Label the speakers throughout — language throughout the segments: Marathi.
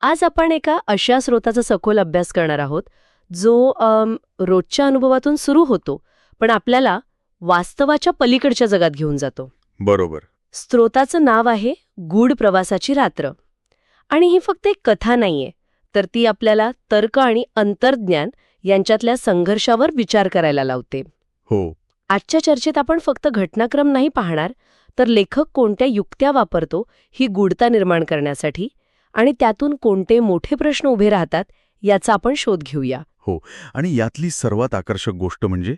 Speaker 1: आज आपण एका अशा स्रोताचा सखोल अभ्यास करणार आहोत जो रोजच्या अनुभवातून सुरू होतो पण आपल्याला वास्तवाच्या पलीकडच्या जगात घेऊन जातो.
Speaker 2: बरोबर.
Speaker 1: स्रोताचं नाव आहे गूढ प्रवासाची रात्र. आणि ही फक्त एक कथा नाहीये, तर ती आपल्याला तर्क आणि अंतर्ज्ञान यांच्यातल्या संघर्षावर विचार करायला लावते.
Speaker 2: हो.
Speaker 1: आजच्या चर्चेत आपण फक्त घटनाक्रम नाही पाहणार, तर लेखक कोणत्या युक्त्या वापरतो ही गूढता निर्माण करण्यासाठी आणि त्यातून कोणते मोठे प्रश्न उभे राहतात याचा आपण शोध घेऊया.
Speaker 2: हो. आणि यातली सर्वात आकर्षक गोष्ट म्हणजे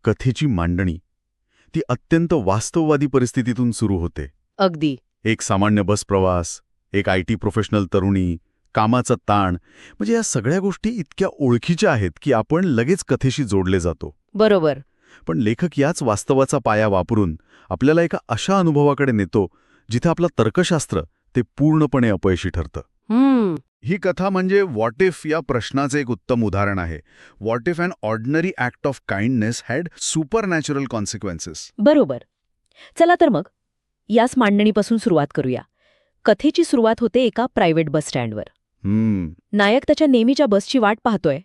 Speaker 2: कथेची मांडणी. ती अत्यंत वास्तववादी परिस्थितीतून सुरू होते.
Speaker 1: अगदी.
Speaker 2: एक सामान्य बस प्रवास, एक IT प्रोफेशनल तरुणी, कामाचा ताण, म्हणजे या सगळ्या गोष्टी इतक्या ओळखीच्या आहेत की आपण लगेच कथेशी जोडले जातो.
Speaker 1: बरोबर.
Speaker 2: पण लेखक याच वास्तवाचा पाया वापरून आपल्याला एका अशा अनुभवाकडे नेतो जिथे आपलं तर्कशास्त्र ते पूर्णपणे अपयशी ठरतं. ही कथा म्हणजे व्हॉट इफ या प्रश्नाचे एक उत्तम उदाहरण आहे. What if an ordinary act of kindness had supernatural consequences.
Speaker 3: बरोबर. चला तर मग याच मांडणीपासून सुरुवात करूया. कथेची सुरुवात होते एका प्रायव्हेट बस स्टँडवर. नायक त्याच्या नेहमीच्या बसची वाट पाहतोय.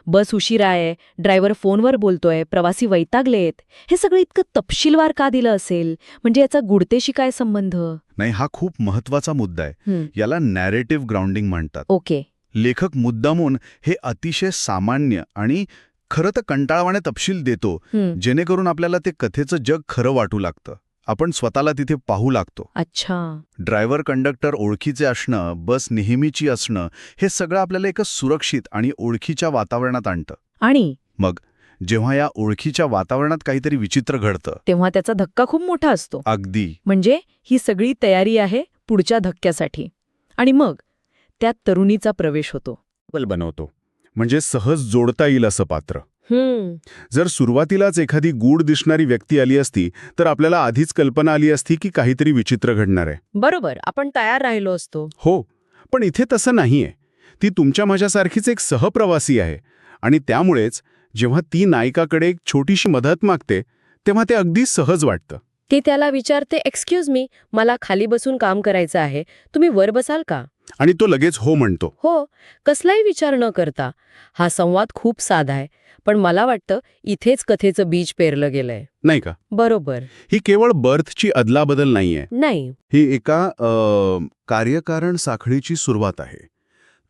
Speaker 3: बस उशिरा आहे, ड्रायव्हर फोनवर बोलतोय, प्रवासी वैतागलेत. हे सगळं इतकं तपशीलवार का दिलं असेल? म्हणजे याचा गूढतेशी काय संबंध?
Speaker 2: नाही, हा खूप महत्वाचा मुद्दा आहे. याला नॅरेटिव्ह ग्राउंडिंग म्हणतात.
Speaker 3: ओके.
Speaker 2: लेखक मुद्दामून हे अतिशय सामान्य आणि खरं तर कंटाळवाणे तपशील देतो, जेणेकरून आपल्याला ते कथेचं जग खरं वाटू लागतं. आपण स्वतःला तिथे पाहू लागतो.
Speaker 3: अच्छा.
Speaker 2: ड्रायव्हर कंडक्टर ओळखीचे असणं, बस नेहमीची असणं, हे सगळं आपल्याला एका सुरक्षित आणि ओळखीच्या वातावरणात आणतं.
Speaker 3: आणि
Speaker 2: मग जेव्हा या ओळखीच्या वातावरणात काहीतरी विचित्र घडतं
Speaker 3: तेव्हा त्याचा धक्का खूप मोठा असतो.
Speaker 2: अगदी.
Speaker 3: म्हणजे ही सगळी तयारी आहे पुढच्या धक्क्यासाठी. आणि मग त्यात तरुणीचा प्रवेश होतो.
Speaker 2: बनवतो म्हणजे सहज जोडता येईल असं पात्र. जर सुरुवातीलाच एखादी गूढ दिसणारी व्यक्ती आली असती तर आपल्याला आधीच कल्पना आली असती की काहीतरी विचित्र घडणार आहे.
Speaker 3: बरोबर. आपण तयार राहिलो असतो.
Speaker 2: हो. पण इथे तसं नाहीये. ती तुमच्या माझ्यासारखीच एक सहप्रवासी आहे आणि त्यामुळेच जेव्हा ती नायिकाकडे एक छोटीशी मदत मागते तेव्हा ते अगदी सहज वाटतं.
Speaker 1: ती त्याला विचारते, एक्सक्यूज मी, मला खाली बसून काम करायचं आहे, तुम्ही वर बसाल का?
Speaker 2: आणि तो लगेच हो म्हणतो.
Speaker 1: हो, कसलाही विचार न करता. हा संवाद खूप साधा आहे, पण मला वाटतं इथेच कथेचं बीज पेरलं गेलंय.
Speaker 2: नाही का?
Speaker 1: बरोबर.
Speaker 2: ही केवळ बर्थची अदलाबदल नाहीये.
Speaker 1: नाही.
Speaker 2: ही एका कार्यकारण साखळीची सुरुवात आहे.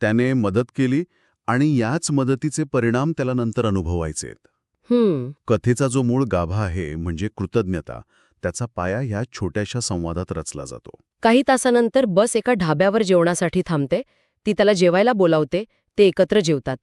Speaker 2: त्याने मदत केली आणि याच मदतीचे परिणाम त्याला नंतर अनुभवायचेत. कथेचा जो मूळ गाभा आहे म्हणजे कृतज्ञता, त्याचा पाया ह्या छोट्याशा संवादात रचला जातो.
Speaker 1: काही तासानंतर बस एका ढाब्यावर जेवणासाठी थांबते. ती त्याला जेवायला बोलावते. ते एकत्र जेवतात.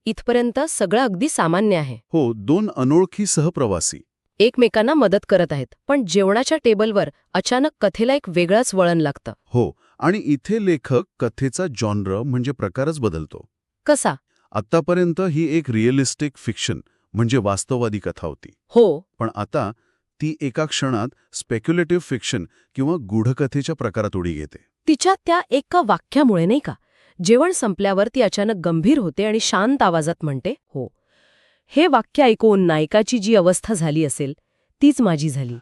Speaker 1: इथपर्यंत सगळं अगदी सामान्य आहे.
Speaker 2: हो. दोन अनोळखी सहप्रवासी
Speaker 1: एकमेकांना मदत करत आहेत. पण जेवणाच्या टेबलवर अचानक कथेला एक वेगळंच वळण लागतं.
Speaker 2: हो. आणि इथे लेखक कथेचा जॉनर म्हणजे प्रकारच बदलतो.
Speaker 1: कसा?
Speaker 2: आत्तापर्यंत ही एक रिअलिस्टिक फिक्शन म्हणजे वास्तववादी कथा होती.
Speaker 1: हो.
Speaker 2: पण आता ती एका क्षणात स्पेक्युलेटिव्ह फिक्शन किंवा गूढकथेच्या प्रकारात उडी घेते.
Speaker 1: तिच्या त्या एका वाक्यामुळे नाही का, जेवण संपल्यावर ती अचानक गंभीर होते आणि शांत आवाजात म्हणते, हो. हे वाक्य ऐकून नायकाची जी अवस्था झाली असेल तीच माझी झाली.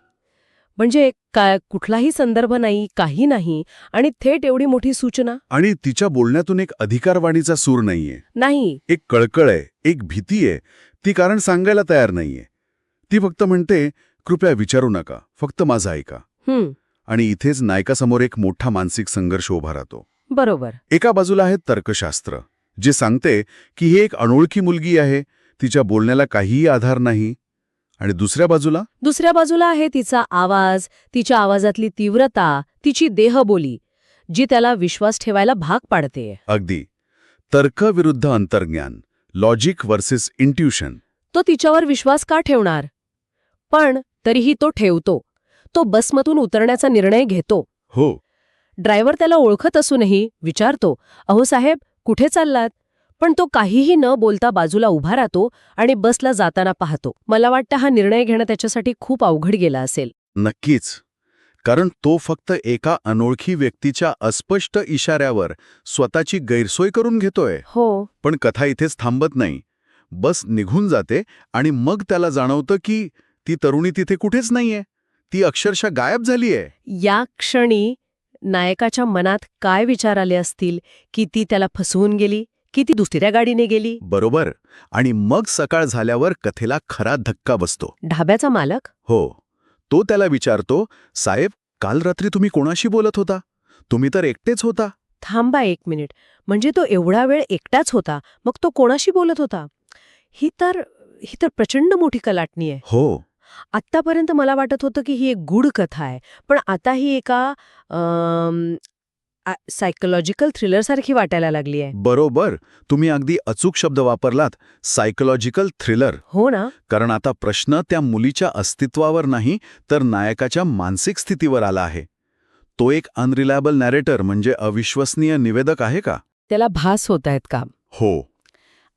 Speaker 1: म्हणजे काय, कुठलाही संदर्भ नाही, काही नाही, आणि थेट एवढी मोठी सूचना.
Speaker 2: आणि तिच्या बोलण्यातून एक अधिकारवाणीचा सूर नाहीये.
Speaker 1: नाही.
Speaker 2: एक कळकळ आहे, एक भीती आहे. ती कारण सांगायला तयार नाहीये. ती फक्त म्हणते, कृपया विचारू नका, फक्त माझं ऐका. आणि इथेच नायकासमोर एक मोठा मानसिक संघर्ष उभा राहतो.
Speaker 1: बरोबर.
Speaker 2: एका बाजूला आहे तर्कशास्त्र, जे सांगते की ही एक अनोळखी मुलगी आहे, तिच्या बोलण्याला काहीही आधार नाही. आणि दुसऱ्या बाजूला
Speaker 1: आहे तिचा आवाज, तिच्या आवाजातली तीव्रता, तिची देहबोली, जी त्याला विश्वास ठेवायला भाग पाडते.
Speaker 2: अगदी. तर्क विरुद्ध अंतर्ज्ञान, लॉजिक वर्सेस इंट्युशन.
Speaker 1: तो तिच्यावर विश्वास का ठेवणार? पण तरीही तो ठेवतो. तो बसमधून उतरण्याचा निर्णय घेतो.
Speaker 2: हो.
Speaker 1: ड्रायव्हर त्याला ओळखत असूनही विचारतो, अहो साहेब, कुठे चाललात? पण तो काहीही न बोलता बाजूला उभा राहतो आणि बसला जाताना पाहतो. मला वाटतं हा निर्णय घेणं त्याच्यासाठी खूप अवघड गेला असेल.
Speaker 2: नक्कीच. कारण तो फक्त एका अनोळखी व्यक्तीच्या अस्पष्ट इशाऱ्यावर स्वतःची गैरसोय करून घेतोय.
Speaker 1: हो.
Speaker 2: पण कथा इथेच थांबत नाही. बस निघून जाते आणि मग त्याला जाणवतं की ती तरुणी तिथे कुठेच नाहीये. ती अक्षरशः गायब झालीये.
Speaker 1: या क्षणी नायकाच्या मनात काय विचार आले असतील की ती त्याला फसवून गेली की ती दुसऱ्या गाडीने गेली.
Speaker 2: बरोबर. आणि मग सकाळ झाल्यावर कथेला खरा धक्का बसतो.
Speaker 1: ढाब्याचा मालक
Speaker 2: हो. तो त्याला विचारतो, साहेब, काल रात्री तुम्ही कोणाशी बोलत होता? तुम्ही तर एकटेच होता.
Speaker 1: थांबा 1 मिनिट, म्हणजे तो एवढा वेळ एकटाच होता, मग तो कोणाशी बोलत होता? ही तर प्रचंड मोठी कलाटणी आहे.
Speaker 2: हो.
Speaker 1: आत्तापर्यंत मला वाटत होतं की ही एक गूढ कथा आहे, पण आता ही एका सायकोलॉजिकल थ्रिलरसारखी वाटायला लागली आहे.
Speaker 2: बरोबर. तुम्ही अगदी अचूक शब्द वापरलात, सायकोलॉजिकल थ्रिलर.
Speaker 1: हो ना.
Speaker 2: कारण आता प्रश्न त्या मुलीच्या अस्तित्वावर नाही, तर नायकाच्या मानसिक स्थितीवर आला आहे. तो एक अनरिलायबल नॅरेटर म्हणजे अविश्वसनीय निवेदक आहे का?
Speaker 1: त्याला भास होत आहेत का?
Speaker 2: हो.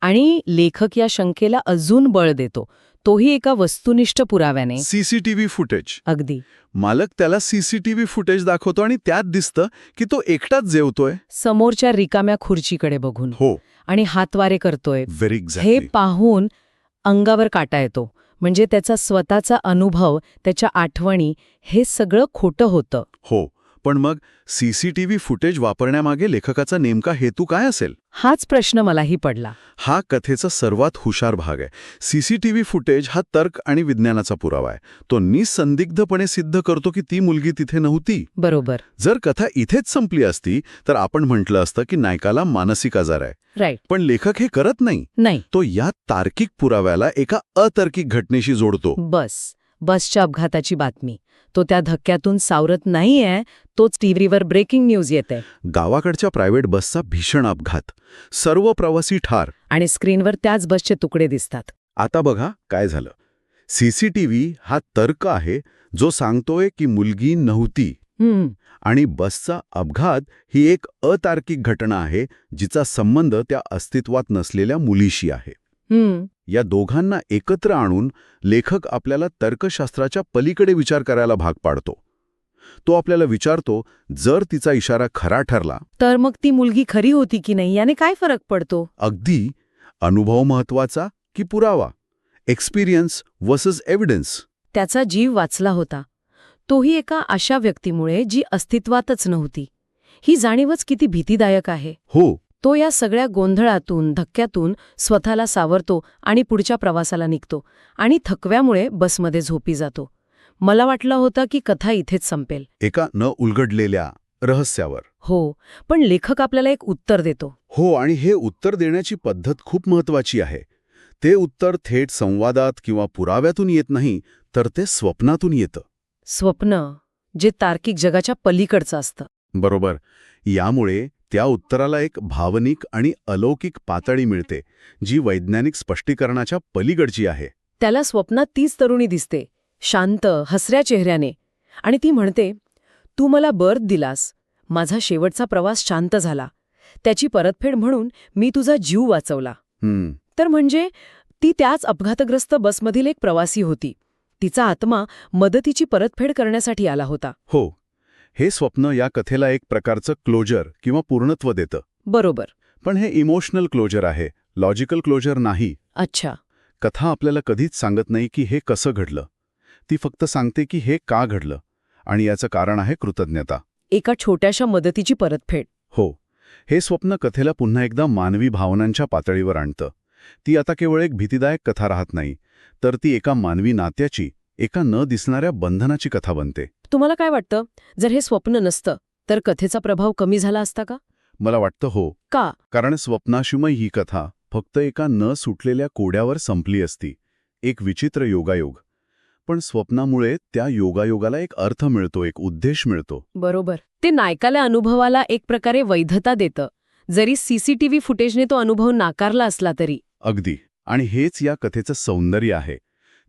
Speaker 1: आणि लेखक या शंकेला अजून बळ देतो, तोही एका वस्तुनिष्ठ पुराव्याने.
Speaker 2: CCTV footage.
Speaker 1: अगदी.
Speaker 2: मालक त्याला सीसीटीव्ही फुटेज दाखवतो आणि त्यात दिसतं की तो एकटाच जेवतोय.
Speaker 1: समोरच्या रिकाम्या खुर्चीकडे बघून.
Speaker 2: हो.
Speaker 1: आणि हातवारे करतोय.
Speaker 2: व्हेरी
Speaker 1: हे
Speaker 2: एक्झॅक्टली.
Speaker 1: पाहून अंगावर काटा येतो. म्हणजे त्याचा स्वतःचा अनुभव, त्याच्या आठवणी, हे सगळं खोटं होतं.
Speaker 2: हो. पण मग सीसीटीव्ही फुटेज वापरण्यामागे लेखकाचा नेमका हेतू काय असेल?
Speaker 1: हाच प्रश्न मलाही पडला.
Speaker 2: हा कथेचा सर्वात हुशार भाग आहे. सीसीटीव्ही फुटेज हा तर्क आणि विज्ञानाचा पुरावा आहे. तो निसंदिग्धपणे सिद्ध करतो की ती मुलगी तिथे नव्हती.
Speaker 1: बरोबर.
Speaker 2: जर कथा इथेच संपली असती तर आपण म्हटलं असतं की नायकाला मानसिक आजार आहे.
Speaker 1: राईट.
Speaker 2: पण लेखक हे करत नाही.
Speaker 1: नाही.
Speaker 2: तो या तार्किक पुराव्याला एका अतार्किक घटनेशी जोडतो.
Speaker 1: बसच्या अपघाताची बातमी. तो त्या धक्क्यातून सावरत नाहीये, तोच टीव्हीवर ब्रेकिंग न्यूज येते.
Speaker 2: गावाकडच्या प्रायव्हेट बसचा भीषण अपघात. सर्व प्रवासी ठार.
Speaker 1: आणि स्क्रीनवर त्याच बसचे तुकडे दिसतात.
Speaker 2: आता बघा काय झालं. सीसीटीव्ही हा तर्क आहे जो सांगतोय की मुलगी नव्हती. आणि बसचा अपघात ही एक अतार्किक घटना आहे जिचा संबंध त्या अस्तित्वात नसलेल्या मुलीशी आहे. या दोघांना एकत्र आणून लेखक आपल्याला तर्कशास्त्राच्या पलीकडे विचार करायला भाग पाडतो. तो आपल्याला विचारतो, जर तिचा इशारा खरा ठरला
Speaker 1: तर मग ती मुलगी खरी होती की नाही याने काय फरक पडतो?
Speaker 2: अगदी अनुभव महत्वाचा की पुरावा? Experience versus evidence.
Speaker 1: त्याचा जीव वाचला होता, तोही एका अशा व्यक्तीमुळे जी अस्तित्वातच नव्हती. ही जाणीवच किती भीतीदायक आहे.
Speaker 2: हो.
Speaker 1: तो या सगळ्या गोंधळातून, धक्क्यातून स्वतःला सावरतो आणि पुढच्या प्रवासाला निघतो. आणि थकव्यामुळे बसमध्ये झोपी जातो. मला वाटलं होतं की कथा इथेच संपेल,
Speaker 2: एका न उलगडलेल्या रहस्यावर.
Speaker 1: हो, पण लेखक आपल्याला एक उत्तर देतो.
Speaker 2: हो, आणि हे उत्तर देण्याची पद्धत खूप महत्वाची आहे. ते उत्तर थेट संवादात किंवा पुराव्यातून येत नाही, तर ते स्वप्नातून येतं.
Speaker 1: स्वप्न, जे तार्किक जगाच्या पलीकडचं असतं.
Speaker 2: बरोबर. यामुळे त्या उत्तराला एक भावनिक आणि अलौकिक पातळी मिळते, जी वैज्ञानिक स्पष्टीकरणाच्या पलीकडची आहे.
Speaker 1: त्याला स्वप्नात तीच तरुणी दिसते, शांत, हसऱ्या चेहऱ्याने. आणि ती म्हणते, तू मला बर्थ दिलास, माझा शेवटचा प्रवास शांत झाला. त्याची परतफेड म्हणून मी तुझा जीव वाचवला. तर म्हणजे ती त्याच अपघातग्रस्त बसमधील एक प्रवासी होती. तिचा आत्मा मदतीची परतफेड करण्यासाठी आला होता.
Speaker 2: हो. हे स्वप्न या कथेला एक प्रकारचं क्लोजर किंवा पूर्णत्व देतं.
Speaker 1: बरोबर.
Speaker 2: पण हे इमोशनल क्लोजर आहे, लॉजिकल क्लोजर नाही.
Speaker 1: अच्छा.
Speaker 2: कथा आपल्याला कधीच सांगत नाही की हे कसं घडलं. ती फक्त सांगते की हे का घडलं, आणि याचं कारण आहे कृतज्ञता.
Speaker 1: एका छोट्याशा मदतीची परतफेड.
Speaker 2: हो. हे स्वप्न कथेला पुन्हा एकदा मानवी भावनांच्या पातळीवर आणतं. ती आता केवळ एक भीतीदायक कथा राहत नाही, तर ती एका मानवी नात्याची, एका न दिसणाऱ्या बंधनाची कथा बनते.
Speaker 1: तुम्हाला काय वाटतं, जर हे स्वप्न नसतं तर कथेचा प्रभाव कमी झाला असता का?
Speaker 2: मला वाटतं हो.
Speaker 1: का?
Speaker 2: कारण स्वप्नाशिमय ही कथा फक्त एका न सुटलेल्या कोड्यावर संपली असती. एक विचित्र योगायोग. पण स्वप्नामुळे त्या योगायोगाला एक अर्थ मिळतो, एक उद्देश मिळतो.
Speaker 1: बरोबर. ते नायकाला अनुभवाला एक प्रकारे वैधता देतं, जरी सीसीटीव्ही फुटेजने तो अनुभव नाकारला असला तरी.
Speaker 2: अगदी. आणि हेच या कथेचं सौंदर्य आहे.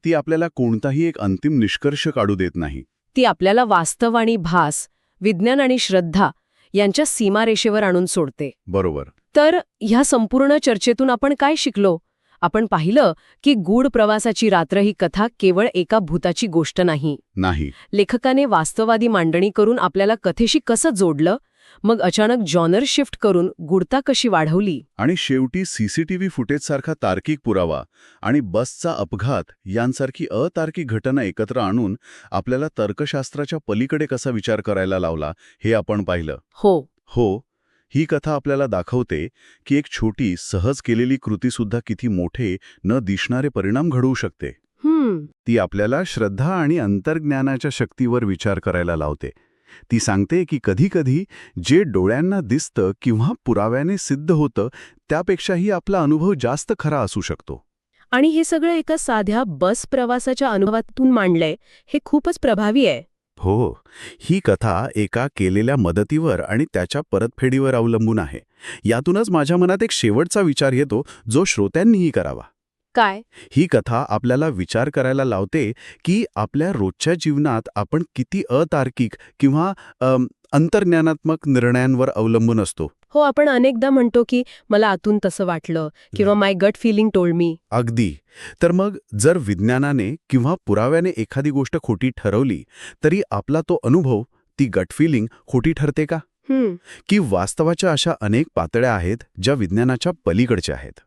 Speaker 2: ती आपल्याला कोणताही एक अंतिम निष्कर्ष काढू देत नाही.
Speaker 1: ती आपल्याला वास्तव आणि भास, विज्ञान आणि श्रद्धा यांच्या सीमारेषेवर आणून सोडते.
Speaker 2: बरोबर.
Speaker 1: तर ह्या संपूर्ण चर्चेतून आपण काय शिकलो? आपण पाहिलं की गूढ प्रवासाची रात्र ही कथा केवळ एका भूताची गोष्ट नाही.
Speaker 2: नाही.
Speaker 1: लेखकाने वास्तववादी मांडणी करून आपल्याला कथेशी कसं जोडलं मग अचानक जॉनर शिफ्ट करून गूढता कशी वाढवली?
Speaker 2: आणि शेवटी सीसीटीव्ही फुटेजसारखा तार्किक पुरावा आणि बसचा अपघात यांसारखी अतार्किक घटना एकत्र आणून आपल्याला तर्कशास्त्राच्या पलीकडे कसा विचार करायला लावला हे आपण पाहिलं.
Speaker 1: हो.
Speaker 2: ही कथा आपल्याला दाखवते की एक छोटी, सहज केलेली कृतीसुद्धा किती मोठे, न दिसणारे परिणाम घडवू शकते. ती आपल्याला श्रद्धा आणि अंतर्ज्ञानाच्या शक्तीवर विचार करायला लावते. ती सांगते की कधीकधी जे डोळ्यांना दिसतं किंवा पुराव्याने सिद्ध होतं त्यापेक्षाही आपला अनुभव जास्त खरा असू शकतो.
Speaker 1: आणि हे सगळं एका साध्या बस प्रवासाच्या अनुभवातून मांडलंय हे खूपच प्रभावी आहे.
Speaker 2: हो, ही कथा एका केलेल्या मदतीवर आणि त्याच्या परतफेडीवर अवलंबून आहे. यातूनच माझ्या मनात एक शेवटचा विचार येतो जो श्रोत्यांनीही करावा.
Speaker 1: काय?
Speaker 2: ही कथा आपल्याला विचार करायला लावते की आपल्या रोजच्या जीवनात आपण किती अतार्किक किंवा अंतर्ज्ञानात्मक निर्णयांवर अवलंबून असतो.
Speaker 1: हो, आपण अनेकदा म्हणतो की मला आतून तसं वाटलं किंवा my gut feeling told me.
Speaker 2: अगदी. तर मग जर विज्ञानाने किंवा पुराव्याने एखादी गोष्ट खोटी ठरवली तरी आपला तो अनुभव, ती गट फिलिंग खोटी ठरते का? की वास्तवाच्या अशा अनेक पातळ्या आहेत ज्या विज्ञानाच्या पलीकडच्या आहेत?